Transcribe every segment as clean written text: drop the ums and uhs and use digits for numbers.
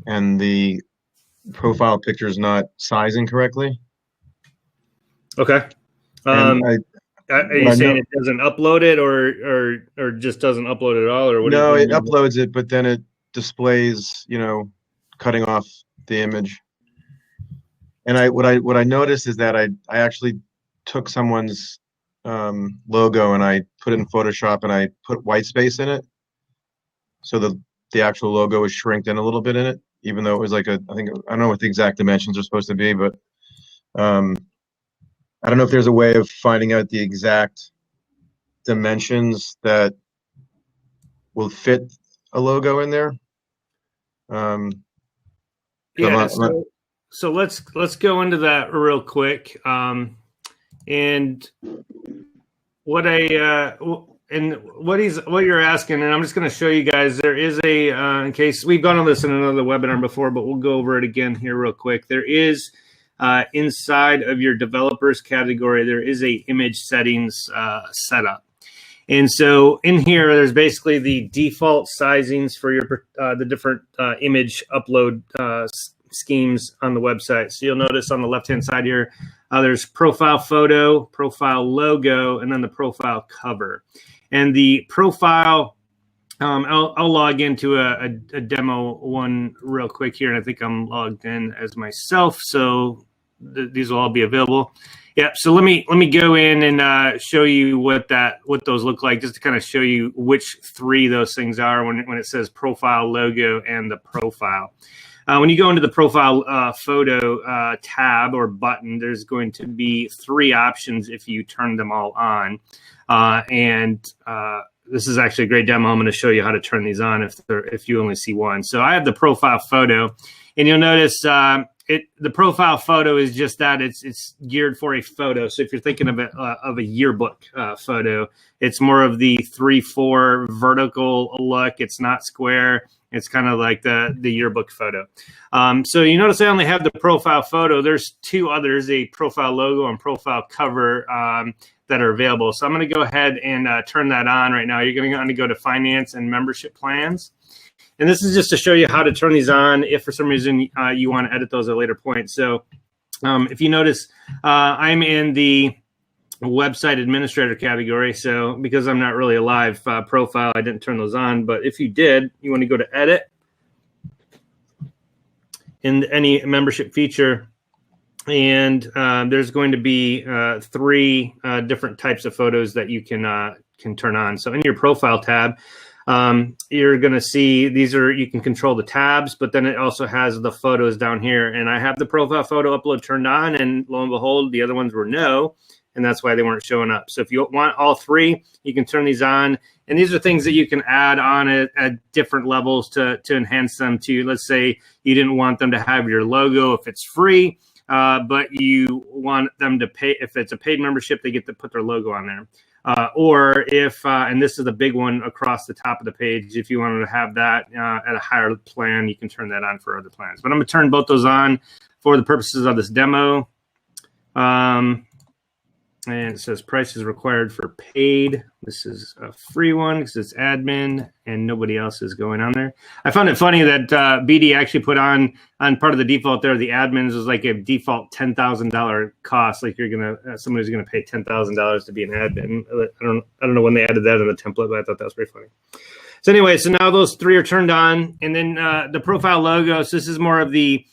and the profile picture is not sizing correctly. Okay. And are you saying it doesn't upload it, or just doesn't upload at all, or what? No, it uploads it, but then it displays, cutting off the image. And what I noticed is that I actually took someone's logo and I put it in Photoshop and I put white space in it, so the actual logo is shrinked in a little bit in it, even though it was like I don't know what the exact dimensions are supposed to be, but I don't know if there's a way of finding out the exact dimensions that will fit a logo in there. Yeah. So let's go into that real quick. And what you're asking, and I'm just going to show you guys. There is in case we've gone on this in another webinar before, but we'll go over it again here real quick. There is inside of your developers category, there is a image settings setup. And so in here, there's basically the default sizings for your the different image upload schemes on the website. So you'll notice on the left-hand side here, there's profile photo, profile logo, and then the profile cover. And the profile, I'll log into a demo one real quick here, and I think I'm logged in as myself, so these will all be available. Yeah, so let me go in and show you what those look like, just to kind of show you which three those things are when it says profile, logo, and the profile. When you go into the profile photo tab or button, there's going to be three options if you turn them all on. This is actually a great demo. I'm going to show you how to turn these on if you only see one. So I have the profile photo, and you'll notice the profile photo is just that. It's geared for a photo. So if you're thinking of a yearbook photo, it's more of the 3/4 vertical look. It's not square. It's kind of like the yearbook photo. So you notice I only have the profile photo. There's two others, a profile logo and profile cover that are available. So I'm going to go ahead and turn that on right now. You're going to go to Finance and Membership Plans. And this is just to show you how to turn these on if for some reason you want to edit those at a later point. So if you notice, I'm in the website administrator category. So because I'm not really a live profile, I didn't turn those on. But if you did, you want to go to Edit in any membership feature. And there's going to be three different types of photos that you can turn on. So in your profile tab, you're going to see you can control the tabs, but then it also has the photos down here. And I have the profile photo upload turned on, and lo and behold, the other ones were no. And that's why they weren't showing up. So if you want all three, you can turn these on. And these are things that you can add on at different levels to enhance them to, let's say you didn't want them to have your logo if it's free, but you want them to pay. If it's a paid membership, they get to put their logo on there. Or if, and this is the big one across the top of the page, if you wanted to have that at a higher plan, you can turn that on for other plans. But I'm going to turn both those on for the purposes of this demo. And it says price is required for paid. This is a free one because it's admin and nobody else is going on there. I found it funny that BD actually put on part of the default there, the admins was like a default $10,000 cost. Like somebody's gonna pay $10,000 to be an admin. I don't know when they added that in the template, but I thought that was pretty funny. So anyway, so now those three are turned on, and then the profile logo. So this is more of the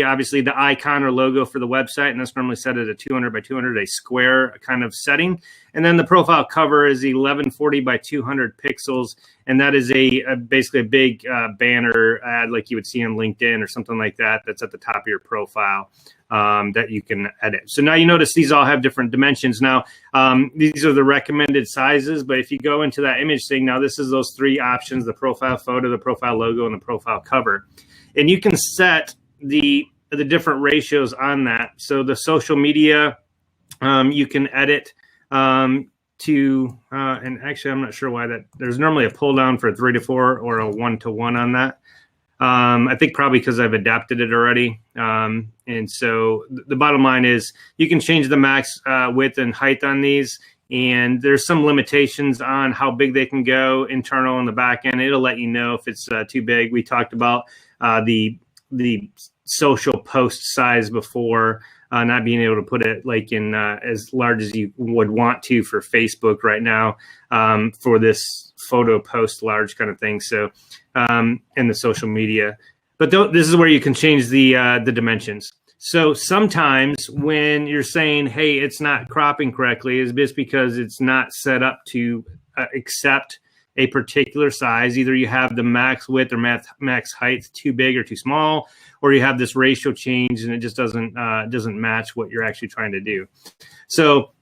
obviously the icon or logo for the website, and that's normally set at a 200 by 200, a square kind of setting. And then the profile cover is 1140 by 200 pixels, and that is basically a big banner ad like you would see on LinkedIn or something like that. That's at the top of your profile that you can edit. So now you notice these all have different dimensions. Now these are the recommended sizes, but if you go into that image thing, now this is those three options: the profile photo, the profile logo, and the profile cover, and you can set the different ratios on that. So the social media, you can edit to, and actually I'm not sure why that, there's normally a pull down for 3:4 or a 1:1 on that. I think probably because I've adapted it already. And so the bottom line is you can change the max width and height on these. And there's some limitations on how big they can go internal on the back end. It'll let you know if it's too big. We talked about the the social post size before, not being able to put it like in as large as you would want to for Facebook right now, for this photo post large kind of thing. So, and the social media, but this is where you can change the dimensions. So sometimes when you're saying, hey, it's not cropping correctly, is just because it's not set up to accept a particular size. Either you have the max width or max height too big or too small, or you have this ratio change and it just doesn't match what you're actually trying to do. So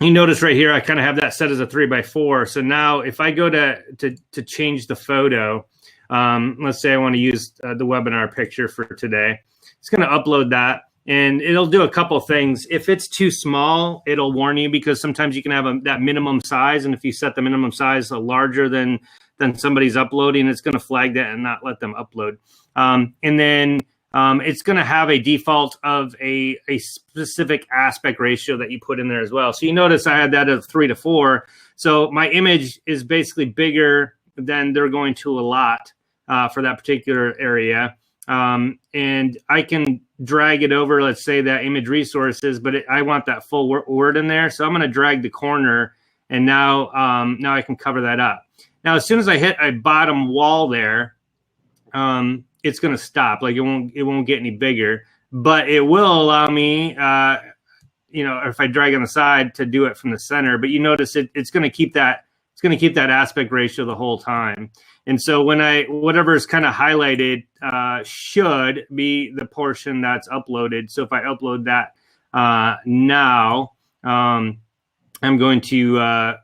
you notice right here, I kind of have that set as a 3x4. So now if I go to change the photo, let's say I want to use the webinar picture for today. It's going to upload that, and it'll do a couple things. If it's too small, it'll warn you, because sometimes you can have that minimum size, and if you set the minimum size larger than somebody's uploading, it's going to flag that and not let them upload. And then it's going to have a default of a specific aspect ratio that you put in there as well. So you notice I had that as 3:4. So my image is basically bigger than they're going to allot for that particular area. And I can drag it over, let's say that image resources, but I want that full word in there. So I'm going to drag the corner, and now I can cover that up. Now, as soon as I hit a bottom wall there, it's going to stop. Like it won't get any bigger, but it will allow me, if I drag on the side, to do it from the center. But you notice it's going to keep that aspect ratio the whole time. And so when whatever is kind of highlighted should be the portion that's uploaded. So if I upload that now, I'm going to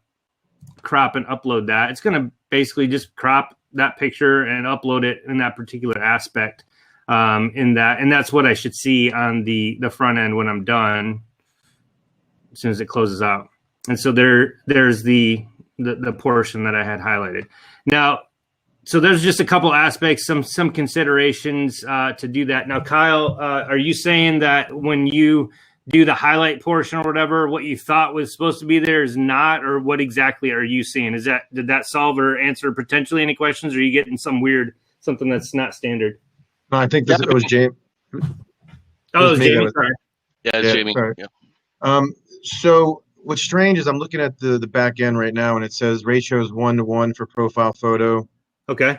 crop and upload that. It's going to basically just crop that picture and upload it in that particular aspect in that. And that's what I should see on the front end when I'm done, as soon as it closes out. And so there's the portion that I had highlighted. Now, so there's just a couple aspects, some considerations to do that. Now, Kyle, are you saying that when you do the highlight portion or whatever, what you thought was supposed to be there is not, or what exactly are you seeing? Did that solve or answer potentially any questions, or are you getting something that's not standard? No, I think it was Jamie. Oh, it was Jamie. Sorry. Yeah, it's Jamie. Sorry. Yeah. So what's strange is I'm looking at the back end right now, and it says ratios 1:1 for profile photo. Okay.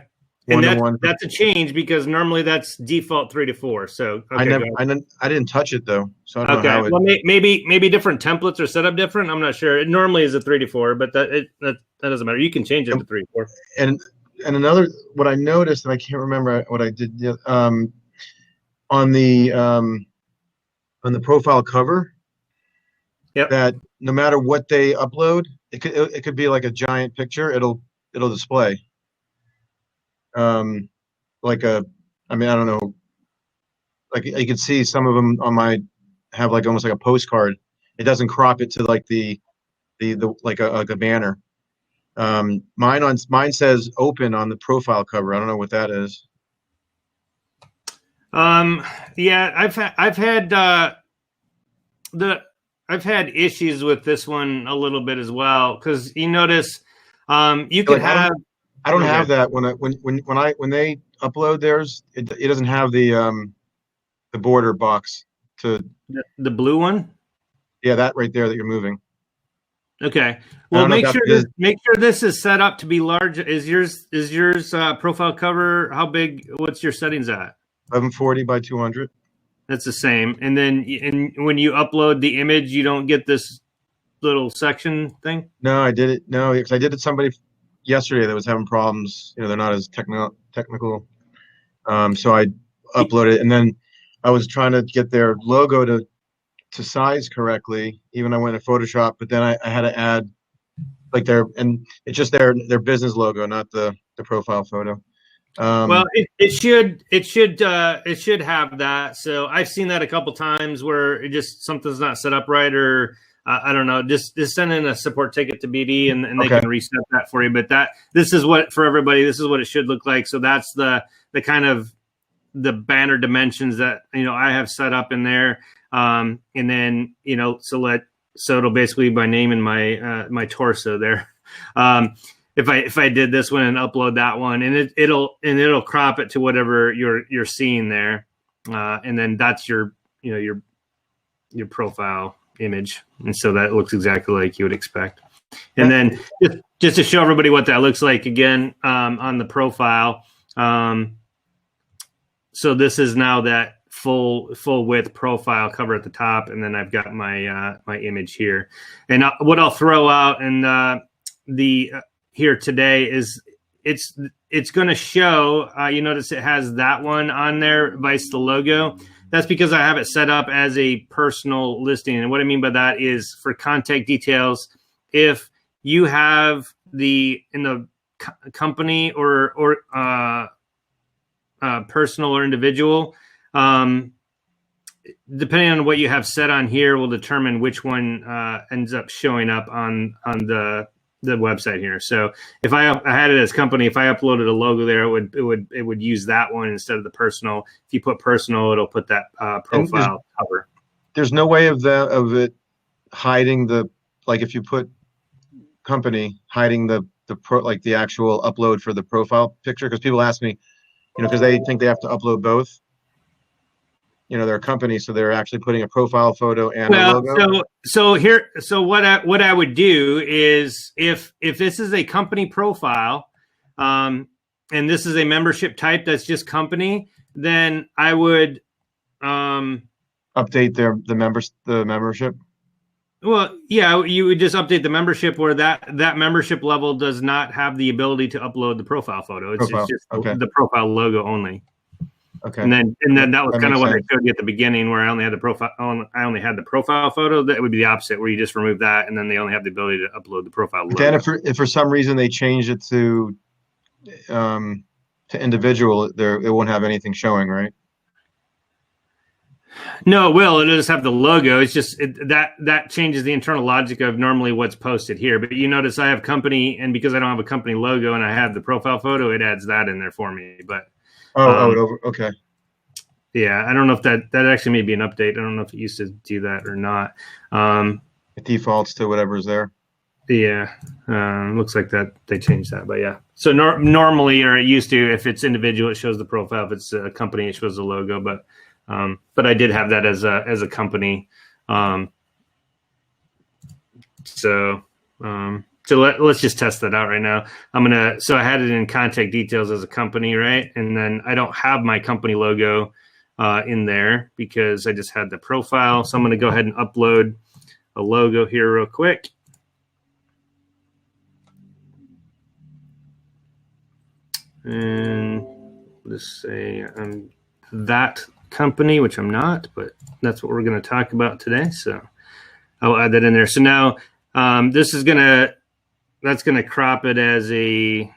And that's a change, because normally that's default 3:4. So okay, I didn't touch it though, so I don't know how it. Well, maybe different templates are set up different. I'm not sure. It normally is a 3:4, but that doesn't matter. You can change it to 3:4. And another, what I noticed, and I can't remember what I did on the profile cover. Yep. That no matter what they upload, it could be like a giant picture. It'll display. I don't know, like you can see some of them have like almost like a postcard. It doesn't crop it to like the like a banner. Mine says open on the profile cover. I don't know what that is. Yeah, I've had issues with this one a little bit as well, because you notice you can have. I don't have that when they upload theirs. It doesn't have the border box to the blue one. Yeah, that right there that you're moving. Okay. Well, make sure this is set up to be large. Is yours profile cover? How big? What's your settings at? 1140 by 200. That's the same. And then when you upload the image, you don't get this little section thing. No, I did it. No, because I did it somebody yesterday that was having problems. They're not as technical. So I uploaded it, and then I was trying to get their logo to size correctly. Even I went to Photoshop, but then I had to add like and it's just their business logo, not the profile photo. Well, it should have that. So I've seen that a couple times where something's not set up right, or I don't know. Just send in a support ticket to BD, and they can reset that for you. But this is what, for everybody, this is what it should look like. So that's the kind of the banner dimensions that I have set up in there. And then so it'll basically be my name and my torso there. If I did this one and upload that one, and it'll crop it to whatever you're seeing there. and then that's your profile image, and so that looks exactly like you would expect. And then just to show everybody what that looks like again on the profile. So this is now that full width profile cover at the top, and then I've got my my image here. And what I'll throw out and here today is it's going to show. You notice it has that one on there, vice the logo. That's because I have it set up as a personal listing, and what I mean by that is for contact details. If you have in the company or personal or individual, depending on what you have set on here, will determine which one ends up showing up on the website here. So if I had it as company, if I uploaded a logo there, it would use that one instead of the personal. If you put personal, it'll put that profile cover. There's no way of it hiding like if you put company, hiding the actual upload for the profile picture, because people ask me, because they think they have to upload both. They're a company, so they're actually putting a profile photo and a logo. So what I would do is if this is a company profile, and this is a membership type that's just company, then I would update the membership. Well, yeah, you would just update the membership where that membership level does not have the ability to upload the profile photo. It's just the profile logo only. Okay. And then that was kind of what I showed you at the beginning, where I only had the profile. I only had the profile photo. That would be the opposite, where you just remove that, and then they only have the ability to upload the profile logo. Then, if for some reason they change it to individual, it won't have anything showing, right? No, it will. It'll just have the logo. It's just that changes the internal logic of normally what's posted here. But you notice I have company, and because I don't have a company logo and I have the profile photo, it adds that in there for me. But okay. Yeah, I don't know if that actually may be an update. I don't know if it used to do that or not. It defaults to whatever's there. Yeah, looks like that they changed that, but yeah. So normally, or it used to, if it's individual, it shows the profile. If it's a company, it shows the logo. But I did have that as a company. So let's just test that out right now. So I had it in contact details as a company, right? And then I don't have my company logo in there because I just had the profile. So I'm going to go ahead and upload a logo here real quick. And let's say I'm that company, which I'm not, but that's what we're going to talk about today. So I'll add that in there. So now that's going to crop it as I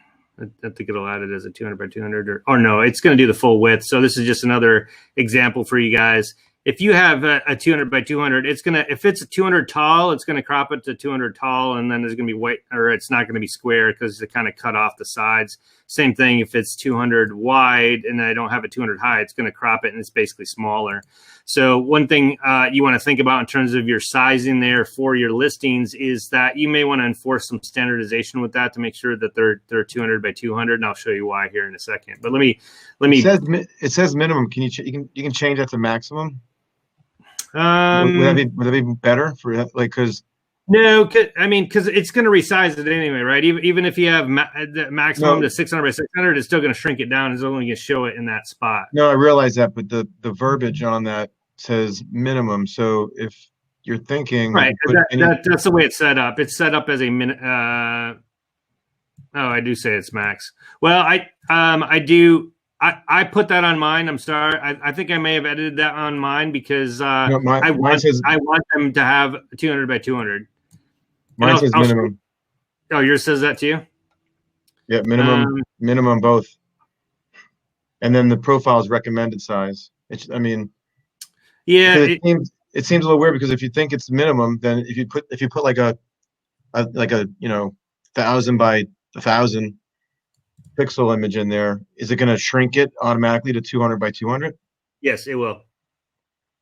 think it'll add it as a 200 by 200 or no, it's going to do the full width. So this is just another example for you guys. If you have a 200 by 200, if it's a 200 tall, it's going to crop it to 200 tall, and then there's going to be white, or it's not going to be square because it kind of cut off the sides. Same thing if it's 200 wide and I don't have a 200 high, it's going to crop it and it's basically smaller. So one thing you want to think about in terms of your sizing there for your listings is that you may want to enforce some standardization with that to make sure that they're 200 by 200, and I'll show you why here in a second. But let me. It says minimum. Can you can change that to maximum? Would that be better for because? No, because it's going to resize it anyway, right? Even if you have the maximum to 600 by 600, it's still going to shrink it down. It's only going to show it in that spot. No, I realize that, but the verbiage on that says minimum. So if you're thinking, right, that's the way it's set up. It's set up as a min. I do say it's max. Well, I do. I put that on mine. I'm sorry. I think I may have edited that on mine because I want them to have 200 by 200. Mine says minimum. Oh, yours says that too? Yeah, minimum both. And then the profile is recommended size. It seems a little weird because if you think it's minimum, then if you put like a 1,000 by 1,000 pixel image in there, is it going to shrink it automatically to 200 by 200? Yes, it will.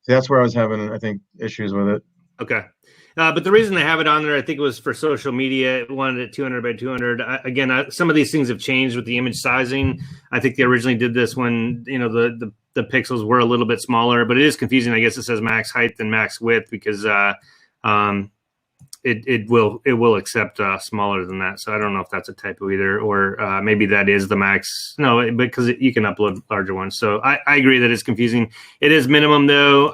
So that's where I was having, I think, issues with it. Okay. But the reason they have it on there, I think it was for social media. It wanted it 200 by 200. Again, some of these things have changed with the image sizing. I think they originally did this when, the the pixels were a little bit smaller, but it is confusing. I guess it says max height and max width because it will accept smaller than that. So I don't know if that's a typo either, or maybe that is the max. No, because you can upload larger ones. So I agree that it's confusing. It is minimum though.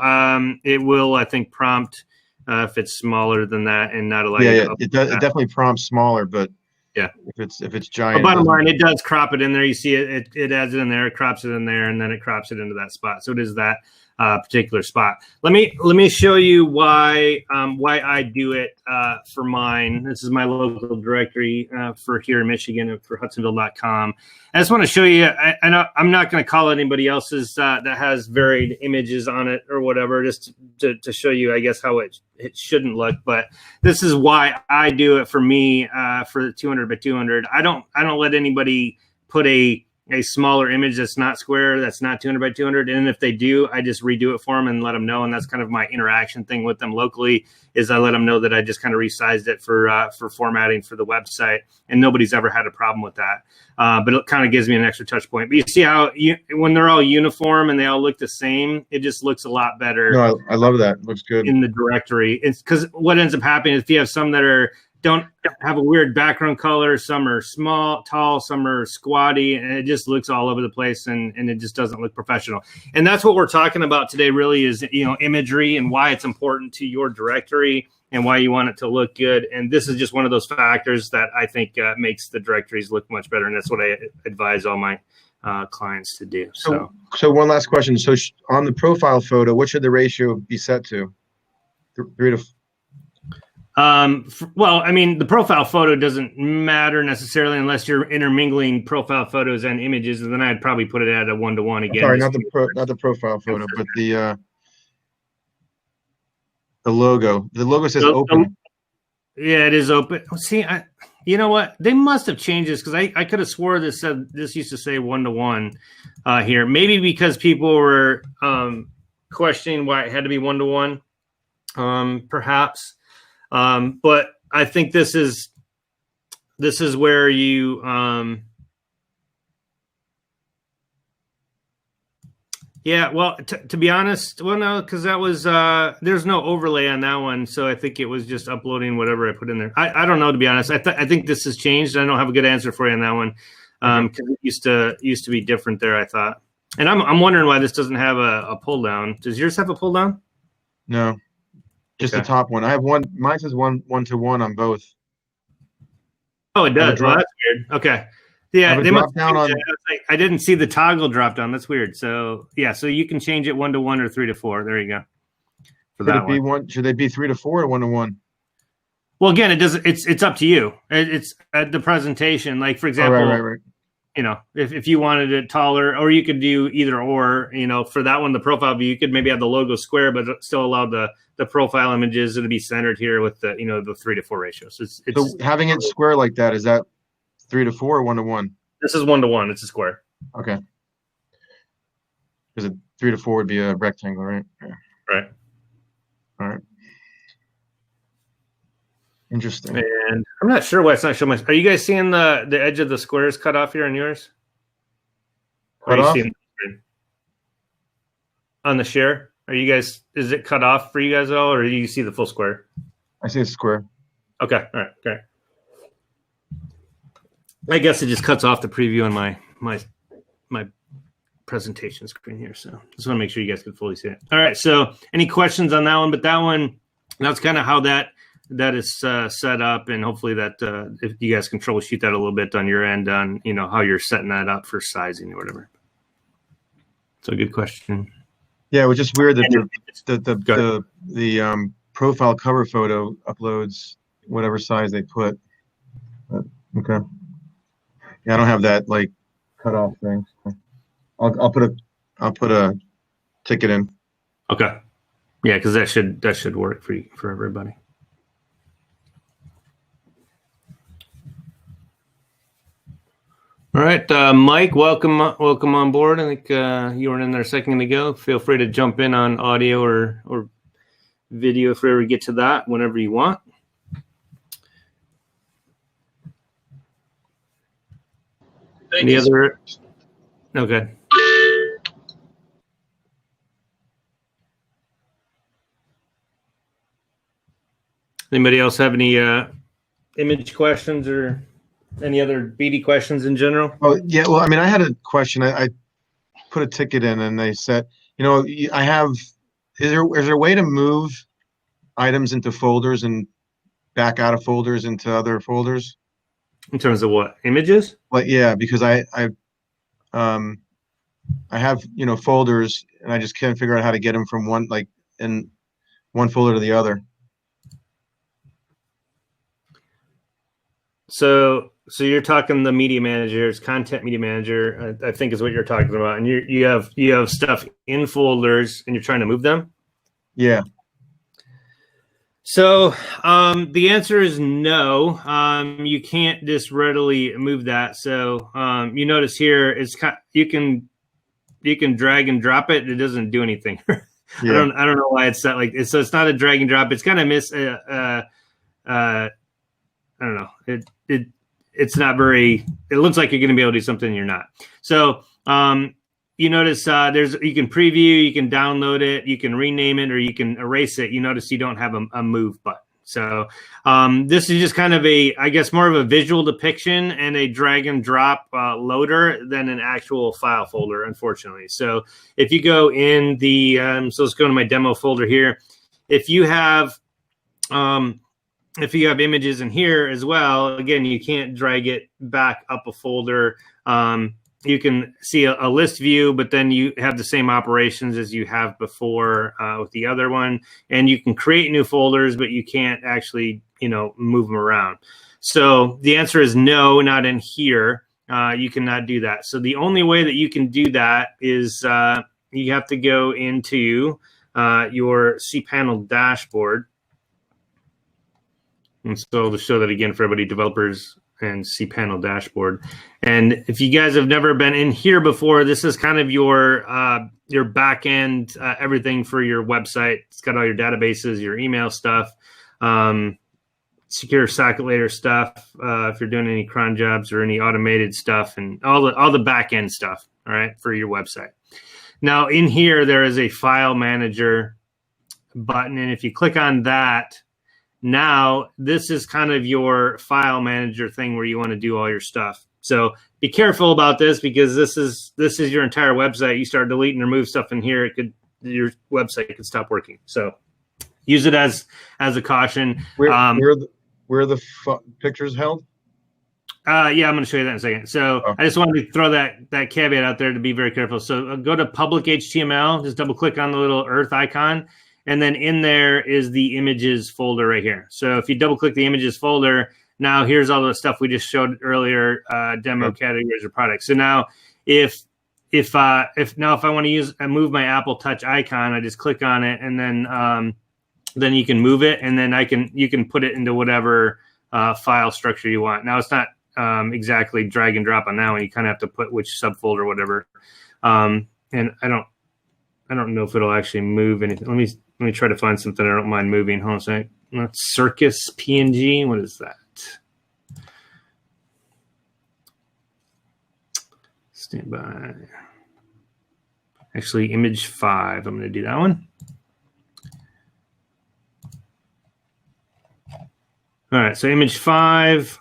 It will, I think, prompt if it's smaller than that and not allow. Yeah, it does. It definitely prompts smaller, but yeah, if it's giant. But bottom line, it does crop it in there. You see it adds it in there, it crops it in there, and then it crops it into that spot. So it is that particular spot. Let me show you why I do it for mine. This is my local directory for here in Michigan for Hudsonville.com. I just want to show you. I'm not going to call anybody else's that has varied images on it or whatever, just to show you, I guess, how it shouldn't look. But this is why I do it for me for the 200 by 200. I don't let anybody put a smaller image that's not square, that's not 200 by 200. And if they do, I just redo it for them and let them know. And that's kind of my interaction thing with them locally, is I let them know that I just kind of resized it for formatting for the website. And nobody's ever had a problem with that. But it kind of gives me an extra touch point. But you see how when they're all uniform and they all look the same, it just looks a lot better. No, I love that. It looks good in the directory. It's because what ends up happening is if you have some that don't have a weird background color, some are small, tall, some are squatty, and it just looks all over the place, and it just doesn't look professional. And that's what we're talking about today, really, is imagery and why it's important to your directory and why you want it to look good. And this is just one of those factors that I think makes the directories look much better, and that's what I advise all my clients to do. So one last question. So on the profile photo, what should the ratio be set to? 3 to. Well, I mean, the profile photo doesn't matter necessarily unless you're intermingling profile photos and images, and then I'd probably put it at a 1-to-1 again. Sorry, not the profile photo, but the logo. The logo says open. Yeah, it is open. See, you know what? They must have changed this because I could have swore this used to say 1-to-1 here. Maybe because people were questioning why it had to be 1-to-1, perhaps. But I think this is where you yeah, well, to be honest, well, no, because that was there's no overlay on that one, so I think it was just uploading whatever I put in there. I don't know, to be honest. I think this has changed. I don't have a good answer for you on that one because it used to be different there, I thought. And I'm wondering why this doesn't have a pull down. Does yours have a pull down? No. Just the top one. I have one. Mine says 1-to-1 on both. Oh, it does. Well, that's weird. Okay. Yeah, they must down on. I didn't see the toggle drop down. That's weird. So yeah, so you can change it 1-to-1 or 3-to-4. There you go. For that one. Should they be 3-to-4 or 1-to-1? Well, again, it doesn't. It's up to you. It's the presentation. Like for example, right. If you wanted it taller, or you could do either or. For that one, the profile view, you could maybe have the logo square, but still allow the profile images to be centered here with the the 3-to-4 ratio. So it's so having it square like that, is that 3-to-4 or 1-to-1? This is 1-to-1. It's a square. Okay. Because a 3-to-4 would be a rectangle, right? Yeah. Right. All right. Interesting. And I'm not sure why it's not showing my. Are you guys seeing the edge of the squares cut off here on yours? Cut off? On the share? Are you guys? Is it cut off for you guys at all, or do you see the full square? I see a square. Okay. All right. Okay. I guess it just cuts off the preview on my presentation screen here. So just want to make sure you guys can fully see it. All right. So any questions on that one? But that one, that's kind of how that is set up, and hopefully that if you guys can troubleshoot that a little bit on your end on how you're setting that up for sizing or whatever. So good question. Yeah, it was just weird that the profile cover photo uploads whatever size they put. But, okay. Yeah, I don't have that like cut off thing. I'll put a ticket in. Okay. Yeah, because that should work for everybody. All right, Mike, welcome on board. I think you were in there a second ago. Feel free to jump in on audio or video if we ever get to that, whenever you want. Any other? Okay. Anybody else have any image questions or any other BD questions in general? Oh, yeah. Well, I mean, I had a question. I put a ticket in and they said, I have, is there a way to move items into folders and back out of folders into other folders? In terms of what? Images? Like, yeah, because um, I have, folders and I just can't figure out how to get them from in one folder to the other. So you're talking the media managers, content media manager, I think is what you're talking about. And you have stuff in folders and you're trying to move them? Yeah. So the answer is no. You can't just readily move that. So you notice here you can drag and drop it. It doesn't do anything. Yeah. I don't know why it's not like it's. So it's not a drag and drop. It's kind of I don't know. It's not very. It looks like you're going to be able to do something you're not. So you notice you can preview, you can download it, you can rename it, or you can erase it. You notice you don't have a move button. So this is just kind of I guess more of a visual depiction and a drag and drop loader than an actual file folder, unfortunately. So if you go in the, so let's go to my demo folder here. If you have images in here as well, again, you can't drag it back up a folder. You can see a list view, but then you have the same operations as you have before with the other one. And you can create new folders, but you can't actually, move them around. So the answer is no, not in here. You cannot do that. So the only way that you can do that is you have to go into your cPanel dashboard. And so to show that again for everybody, developers and cPanel dashboard. And if you guys have never been in here before, this is kind of your back end, everything for your website. It's got all your databases, your email stuff, secure socket layer stuff, if you're doing any cron jobs or any automated stuff, and all the back end stuff, all right, for your website. Now in here, there is a file manager button. And if you click on that, now this is kind of your file manager thing where you want to do all your stuff. So be careful about this because this is your entire website. You start deleting or move stuff in here, your website could stop working. So use it as a caution. Where are the pictures held? Yeah, I'm going to show you that in a second. So I just wanted to throw that caveat out there to be very careful. So go to public HTML, just double click on the little earth icon. And then in there is the images folder right here. So if you double click the images folder, now here's all the stuff we just showed earlier, demo categories or products. So now if I want to move my Apple Touch icon, I just click on it and then you can move it and then you can put it into whatever file structure you want. Now it's not exactly drag and drop on that one. You kind of have to put which subfolder or whatever. And I don't know if it'll actually move anything. Let me try to find something I don't mind moving. Hold on a sec. That's Circus PNG. What is that? Stand by. Actually, image 5. I'm going to do that one. All right. So image 5.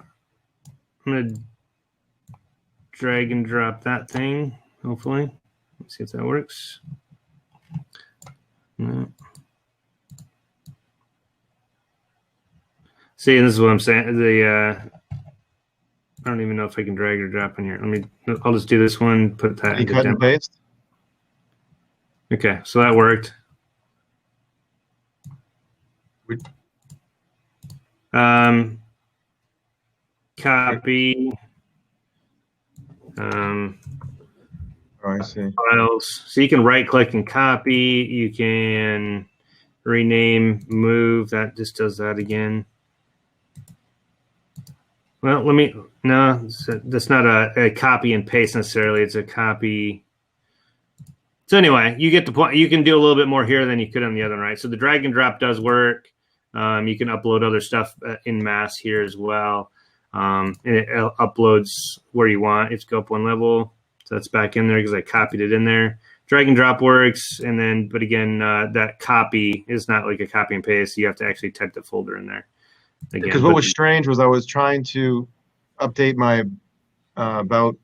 I'm going to drag and drop that thing, hopefully. Let's see if that works. No. See, this is what I'm saying. I don't even know if I can drag or drop in here. I'll just do this one, put that in. Cut and paste? Okay, so that worked. Copy. I see. Files. So you can right click and copy. You can rename, move. That just does that again. Well, that's not a copy and paste necessarily. It's a copy. So anyway, you get the point. You can do a little bit more here than you could on the other one, right? So the drag and drop does work. You can upload other stuff in mass here as well. And it uploads where you want. If you go up one level, so that's back in there because I copied it in there. Drag and drop works, but again, that copy is not like a copy and paste. So you have to actually type the folder in there. again. Because what was strange was I was trying to update my about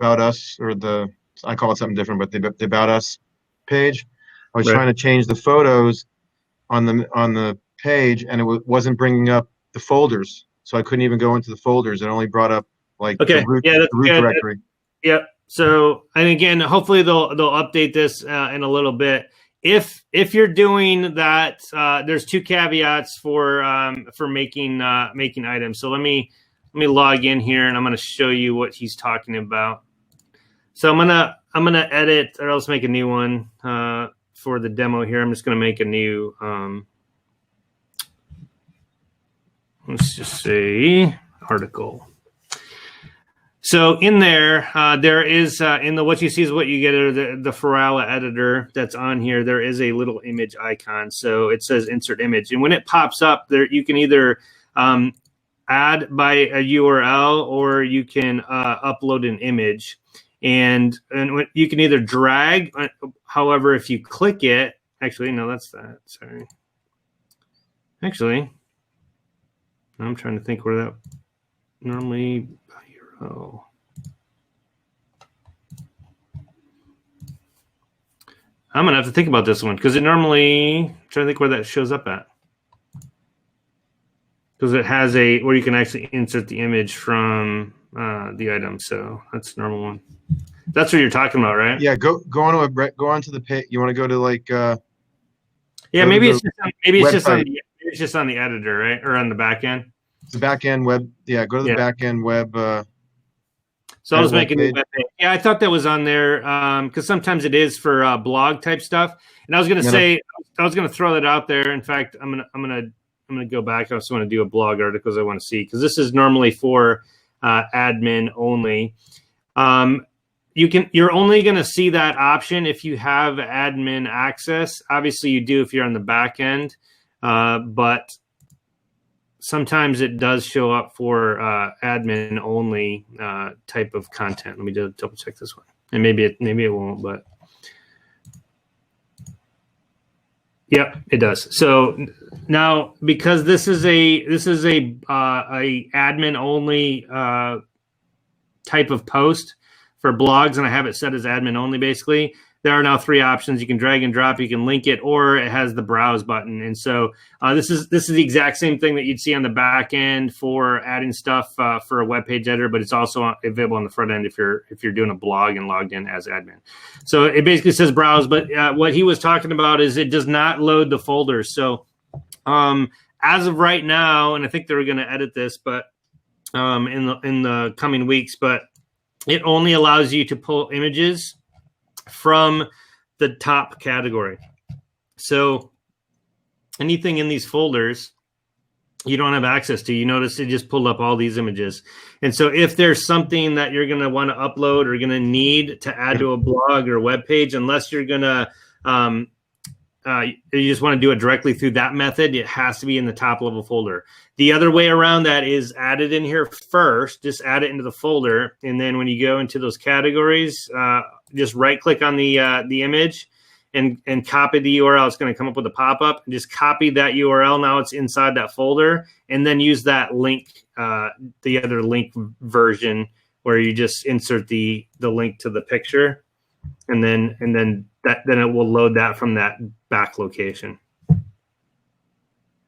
us, or I call it something different, but the about us page. I was Right. trying to change the photos on the page, and it wasn't bringing up the folders, so I couldn't even go into the folders. It only brought up like Okay. the root directory. Yep. So, and again, hopefully they'll update this in a little bit. If you're doing that, there's two caveats for making items. So let me log in here, and I'm going to show you what he's talking about. So I'm gonna edit, or else make a new one for the demo here. I'm just gonna make a new. Let's just say article. So in there, there is in the what you see is what you get, or the Ferrala editor that's on here. There is a little image icon, so it says insert image, and when it pops up, there you can either add by a URL, or you can upload an image, and you can either drag. However, if you click it, actually no, that's that. Sorry, actually, I'm trying to think where that normally. Oh, I'm gonna have to think about this one, because it normally, I'm trying to think where that shows up at, because it has where you can actually insert the image from the item. So that's the normal one. That's what you're talking about, right? Yeah, go onto the page. You want to go to like yeah, maybe it's just on the editor, right, or on the back end. The back end web. Yeah, go to the back end web. So I was making a web page. Yeah, I thought that was on there because sometimes it is for blog type stuff. And I was going to say, I was going to throw that out there. In fact, I'm gonna go back. I also want to do a blog articles I want to see, because this is normally for admin only. You're only going to see that option if you have admin access. Obviously, you do if you're on the back end, but sometimes it does show up for admin only type of content. Let me just double check this one, and maybe it won't, but yep, it does. So now, because this is a admin only type of post for blogs, and I have it set as admin only, basically, there are now three options. You can drag and drop, you can link it, or it has the browse button. And so this is the exact same thing that you'd see on the back end for adding stuff for a web page editor, but it's also available on the front end if you're doing a blog and logged in as admin. So it basically says browse, but what he was talking about is it does not load the folders. So as of right now, and I think they're going to edit this, but in the coming weeks, but it only allows you to pull images from the top category. So anything in these folders you don't have access to. You notice it just pulled up all these images. And so if there's something that you're going to want to upload or going to need to add to a blog or a web page, unless you're going to you just want to do it directly through that method, it has to be in the top level folder. The other way around that is add it in here first, just add it into the folder. And then when you go into those categories, just right click on the image and copy the URL. It's going to come up with a pop-up, and just copy that URL. Now it's inside that folder, and then use that link, the other link version, where you just insert the link to the picture, and then it will load that from that back location. So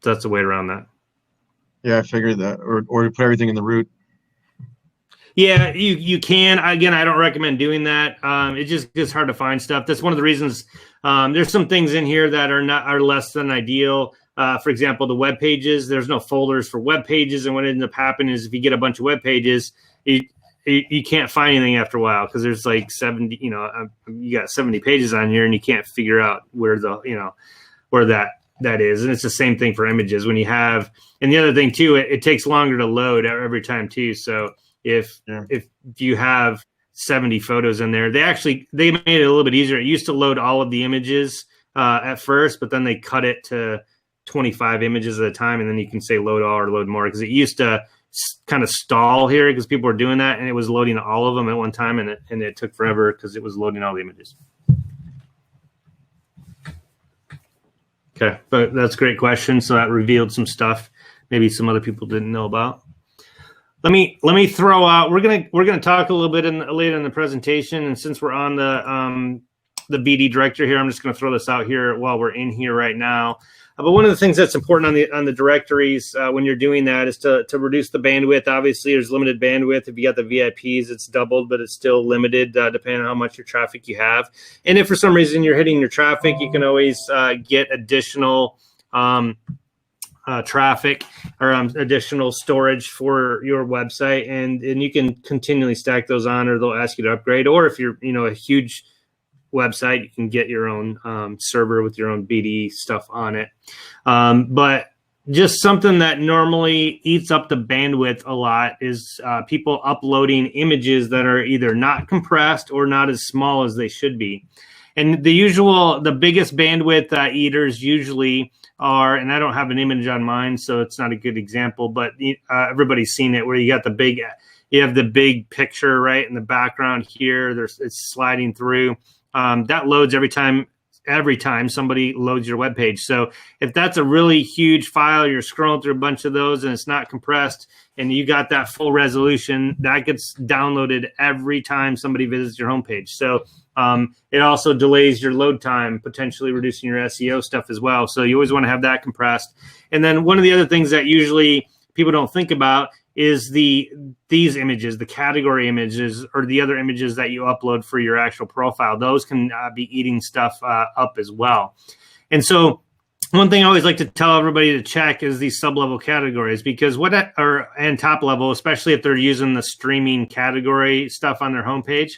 that's the way around that. Yeah, I figured that, or put everything in the root. Yeah, you can. Again, I don't recommend doing that. It just gets hard to find stuff. That's one of the reasons. There's some things in here that are less than ideal. For example, the web pages. There's no folders for web pages, and what ends up happening is if you get a bunch of web pages, you can't find anything after a while, because there's like 70. You got 70 pages on here, and you can't figure out where that is. And it's the same thing for images. When you have, and the other thing too, it takes longer to load every time too. So if you have 70 photos in there, they made it a little bit easier. It used to load all of the images at first, but then they cut it to 25 images at a time, and then you can say load all or load more, because it used to kind of stall here because people were doing that, and it was loading all of them at one time, and it took forever because it was loading all the images. Okay, but that's a great question. So that revealed some stuff maybe some other people didn't know about. Let me throw out. We're gonna talk a little bit later in the presentation, and since we're on the BD director here, I'm just gonna throw this out here while we're in here right now. But one of the things that's important on the directories when you're doing that is to reduce the bandwidth. Obviously, there's limited bandwidth. If you got the VIPs, it's doubled, but it's still limited depending on how much your traffic you have. And if for some reason you're hitting your traffic, you can always get additional traffic or additional storage for your website, and you can continually stack those on, or they'll ask you to upgrade. Or if you're a huge website, you can get your own server with your own BD stuff on it. But just something that normally eats up the bandwidth a lot is people uploading images that are either not compressed or not as small as they should be. And the biggest bandwidth eaters usually are, and I don't have an image on mine, so it's not a good example, but everybody's seen it where you have the big picture right in the background here. It's sliding through. That loads every time somebody loads your web page. So if that's a really huge file, you're scrolling through a bunch of those and it's not compressed, and you got that full resolution, that gets downloaded every time somebody visits your homepage. So it also delays your load time, potentially reducing your SEO stuff as well. So you always want to have that compressed. And then one of the other things that usually people don't think about is these images, the category images, or the other images that you upload for your actual profile. Those can be eating stuff up as well. And so one thing I always like to tell everybody to check is these sub-level categories, because and top level, especially if they're using the streaming category stuff on their homepage.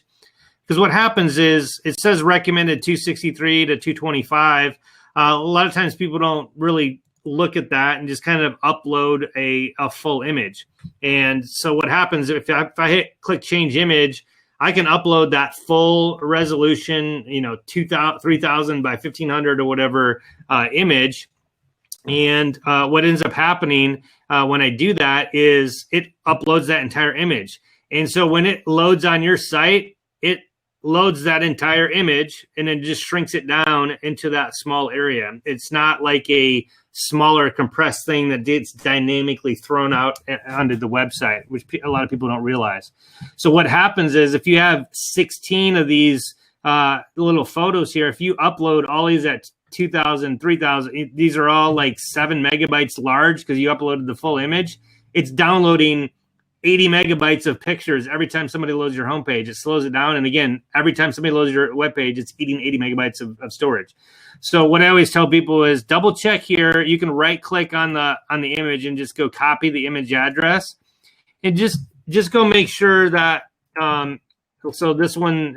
Because what happens is it says recommended 263 to 225. A lot of times people don't really look at that and just kind of upload a full image. And so what happens if I click change image, I can upload that full resolution, 3000 by 1500 or whatever image. And what ends up happening when I do that is it uploads that entire image. And so when it loads on your site, it loads that entire image and then just shrinks it down into that small area. It's not like a smaller compressed thing that gets dynamically thrown out onto the website, which a lot of people don't realize. So what happens is if you have 16 of these little photos here, if you upload all these at 2,000, 3,000, these are all like 7 megabytes large because you uploaded the full image. It's downloading 80 megabytes of pictures every time somebody loads your homepage. It slows it down. And again, every time somebody loads your webpage, it's eating 80 megabytes of storage. So what I always tell people is double check here. You can right click on the image and just go copy the image address, and just go make sure that, so this one,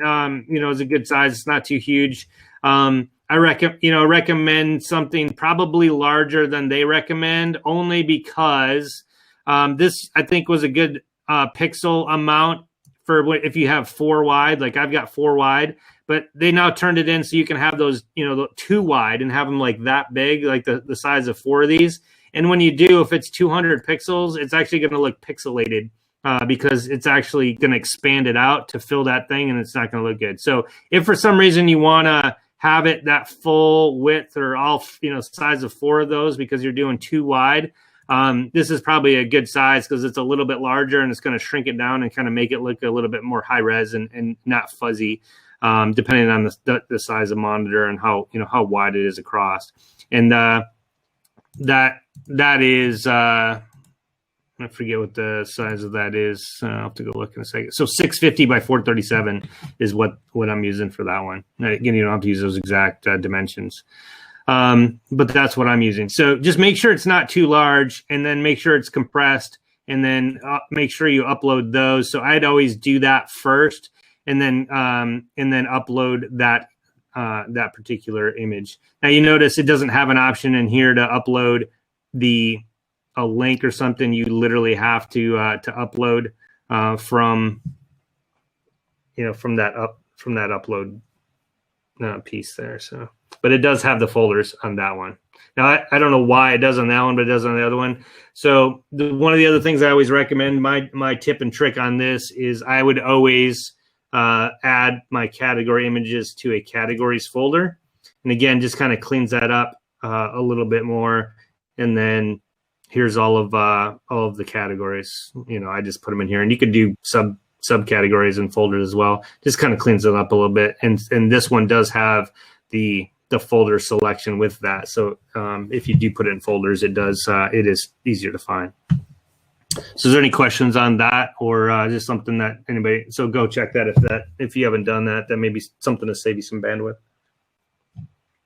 is a good size. It's not too huge. I recommend something probably larger than they recommend, only because this, I think, was a good pixel amount for if you have 4 wide. Like I've got 4 wide, but they now turned it in so you can have those, 2 wide and have them like that big, like the size of 4 of these. And when you do, if it's 200 pixels, it's actually going to look pixelated because it's actually going to expand it out to fill that thing, and it's not going to look good. So if for some reason you want to have it that full width or all, size of 4 of those because you're doing 2 wide, this is probably a good size because it's a little bit larger and it's going to shrink it down and kind of make it look a little bit more high res and not fuzzy, depending on the size of monitor and how wide it is across. And that is I forget what the size of that is. I'll have to go look in a second. So 650 by 437 is what I'm using for that one. Again, you don't have to use those exact dimensions. But that's what I'm using. So just make sure it's not too large, and then make sure it's compressed, and then make sure you upload those. So I'd always do that first, and then upload that particular image. Now you notice it doesn't have an option in here to upload a link or something. You literally have to upload from that upload piece there. So. But it does have the folders on that one. Now, I don't know why it does on that one, but it does on the other one. So one of the other things I always recommend, my tip and trick on this is I would always add my category images to a categories folder. And again, just kind of cleans that up a little bit more. And then here's all of the categories. I just put them in here, and you could do subcategories and folders as well. Just kind of cleans it up a little bit. And this one does have the folder selection with that. So if you do put it in folders, it is easier to find. So is there any questions on that, or just something that anybody? So go check that if you haven't done that. That may be something to save you some bandwidth.